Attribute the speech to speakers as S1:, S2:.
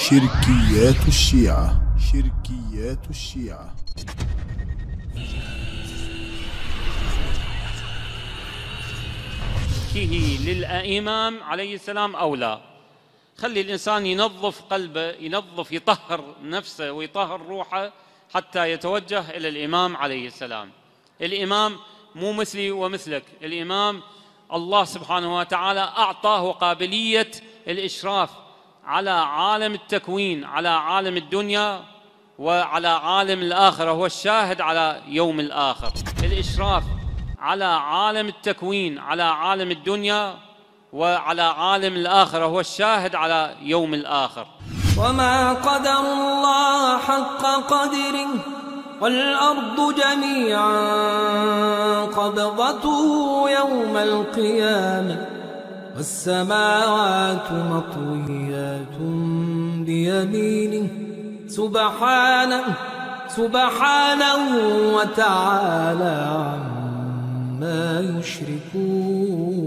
S1: شركيات الشيعة. شركيات الشيعة.
S2: للإمام عليه السلام أو لا. خلي الإنسان ينظف قلبه، يطهر نفسه ويطهر روحه حتى يتوجه إلى الإمام عليه السلام. الإمام مو مثلي ومثلك، الإمام الله سبحانه وتعالى أعطاه قابلية الإشراف على عالم التكوين، على عالم الدنيا وعلى عالم الآخرة، هو الشاهد على يوم الآخر. الإشراف على عالم التكوين، على عالم الدنيا وعلى عالم الآخرة، هو الشاهد على يوم الآخر.
S3: وما قدر الله حق قدره والأرض جميعا قبضته يوم القيامة والسماوات مطويات بيمينه سبحانه وتعالى عما يشركون.